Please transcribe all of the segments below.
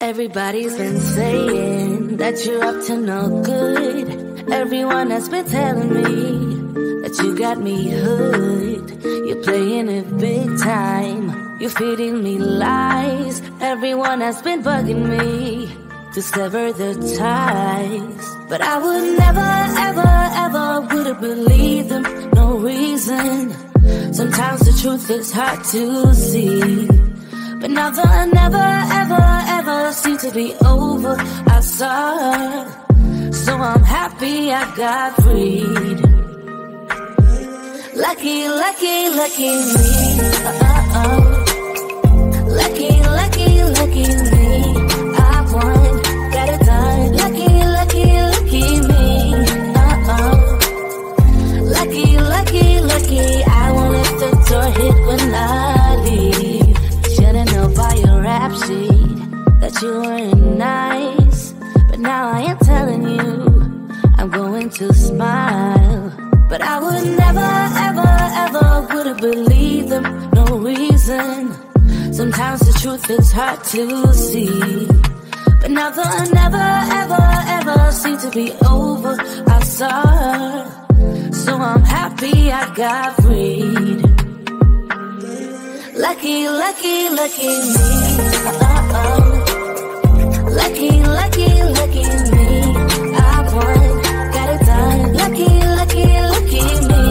Everybody's been saying that you're up to no good. Everyone has been telling me that you got me hooked. You're playing it big time. You're feeding me lies. Everyone has been bugging me to sever the ties. But I would never, ever, ever would have believed them. No reason. Sometimes the truth is hard to see. But now the never, ever, ever seemed to be over. I saw her, so I'm happy I got freed. Lucky, lucky, lucky me. Lucky, lucky, lucky me. I won, got it done. Lucky, lucky, lucky me. Lucky, lucky, lucky. I won't let the door hit when I leave. Should've known by your rap sheet that you weren't nice. But now I am telling you, I'm going to smile. But I would never, ever, ever would have believed them. No reason. Sometimes the truth is hard to see. But now the never, ever, ever seemed to be over. I saw her, so I'm happy I got freed. Lucky, lucky, lucky me. Lucky, lucky, lucky me. I won, got it done. Lucky, lucky, lucky me.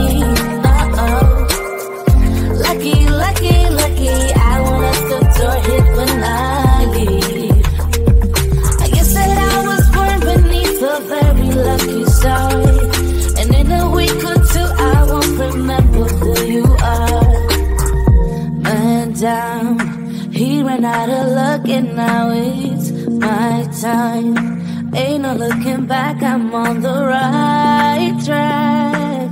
Lucky, lucky, lucky. I won't let the door hit when I leave. I guess that I was born beneath a very lucky star. And in a week or two I won't remember who you are. Down. He ran out of luck and now it's my time. Ain't no looking back, I'm on the right track.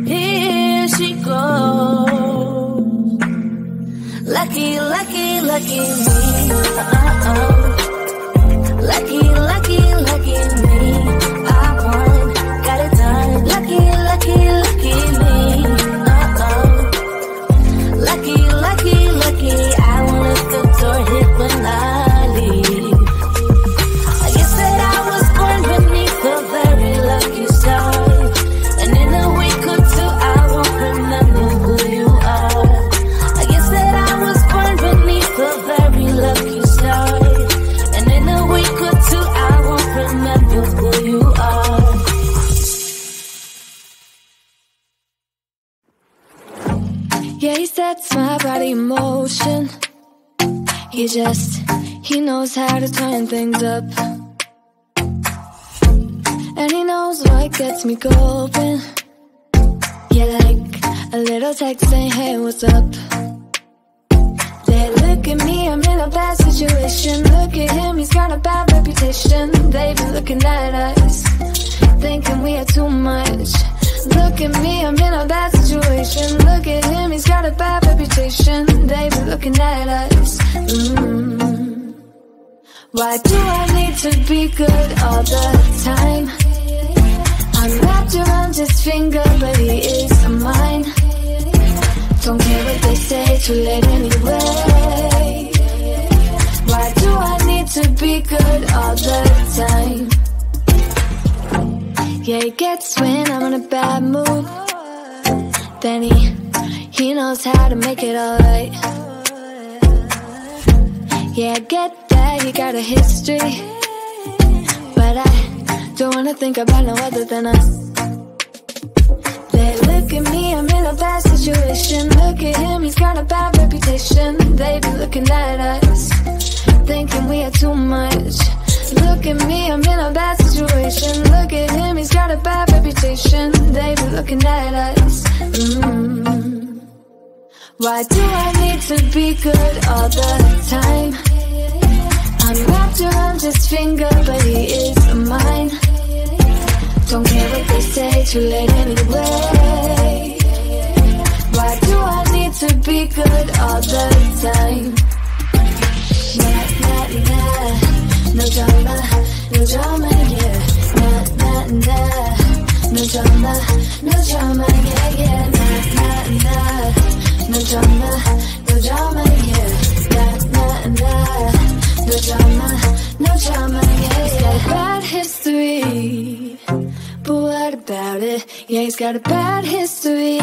Here she goes. Lucky, lucky, lucky me. Lucky, lucky, lucky me. I won, got it done. Lucky, lucky, lucky me. Lucky, lucky, lucky, I won't let the door hit when I leave. I guess that I was born beneath a very lucky star. And in a week or two I won't remember who you are. I guess that I was born beneath a very lucky star. And in a week or two I won't remember who you are. Yeah, he sets my body in motion. He knows how to turn things up. And he knows what gets me going. Yeah, like a little text saying, hey, what's up? They look at me, I'm in a bad situation. Look at him, he's got a bad reputation. They be looking at us, thinking we are too much. Look at me, I'm in a bad situation. Look at him, he's got a bad reputation. They be looking at us. Why do I need to be good all the time? I'm wrapped around his finger, but he is mine. Don't care what they say, too late anyway. Why do I need to be good all the time? Yeah, he gets when I'm in a bad mood. Then he knows how to make it alright. Yeah, I get that, he got a history. But I don't wanna think about no other than us. They look at me, I'm in a bad situation. Look at him, he's got a bad reputation. They be looking at us, thinking we are too much. Look at me, I'm in a bad situation. Look at him, he's got a bad reputation. They be looking at us. Why do I need to be good all the time? I'm wrapped around his finger, but he is mine. Don't care what they say, too late anyway. Why do I need to be good all the time? Nah, nah, nah. No drama, no drama, yeah. Nah, nah, nah. No drama, no drama, yeah, yeah. Nah, nah, nah. No drama, no drama, yeah. Nah, nah, nah. no drama, no drama, yeah. He's got a bad history, but what about it? Yeah, he's got a bad history,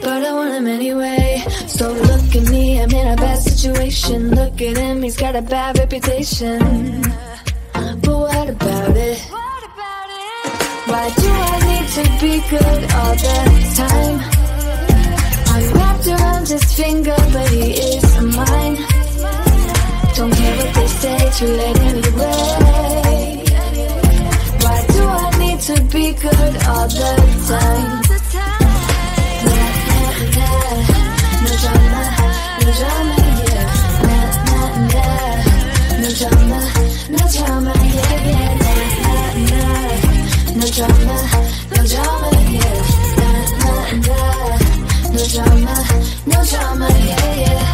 but I want him anyway. So look at me, I'm in a bad situation. Look at him, he's got a bad reputation, but what about it? Why do I need to be good all the time? I'm wrapped around his finger, but he is mine. Don't care what they say, too late anyway. Why do I need to be good all the time? No drama, no drama, yeah. No drama, no drama, yeah, yeah. No drama, no drama, yeah. No drama, no drama, yeah, yeah.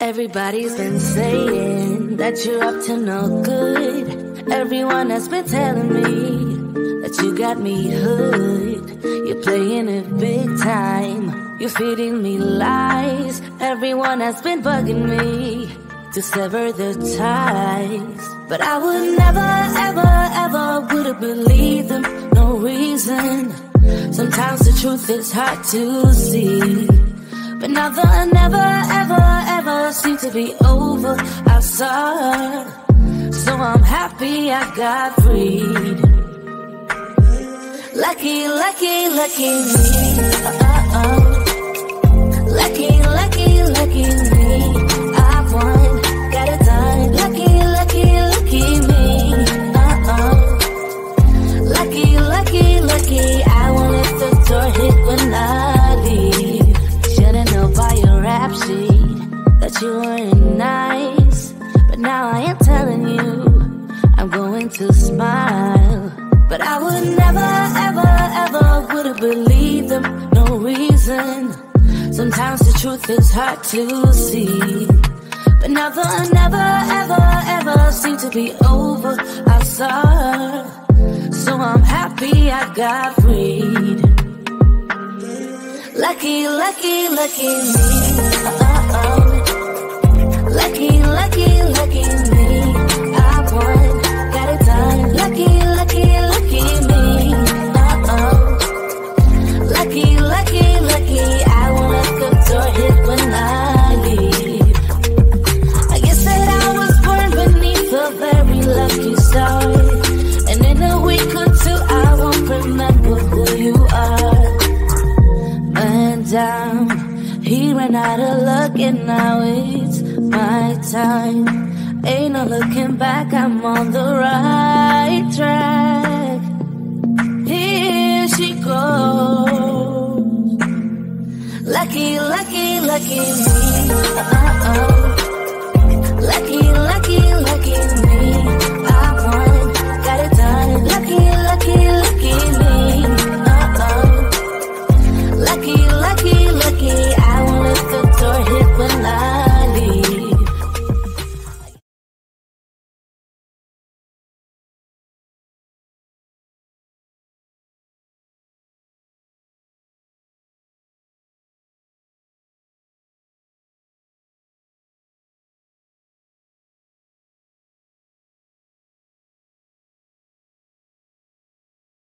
Everybody's been saying that you're up to no good. Everyone has been telling me that you got me hooked. You're playing it big time. You're feeding me lies. Everyone has been bugging me to sever the ties. But I would never, ever, ever would have believed them. No reason. Sometimes the truth is hard to see. But now the never, ever, ever seems to be over. I saw her, so I'm happy I got freed. Lucky, lucky, lucky me. Lucky, lucky, lucky me. I won, got it done. Lucky, lucky, lucky me. Lucky, lucky, lucky. I won't let the door hit when I leave. Should've known by your rap sheet that you weren't nice. But now I am telling you, I'm going to smile. But I would never, ever, ever would have believed them. No reason. Sometimes the truth is hard to see. But now the never, ever, ever seemed to be over. I saw her, so I'm happy I got freed. Lucky, lucky, lucky me. Lucky, lucky, lucky me. I won, got it done. Lucky, lucky, lucky me. Lucky, lucky, lucky. I won't let the door hit when I leave. I guess that I was born beneath a very lucky star. And in a week or two I won't remember who you are. Down. He ran out of luck and now it's my time. Ain't no looking back, I'm on the right track. Here she goes. Lucky, lucky, lucky me.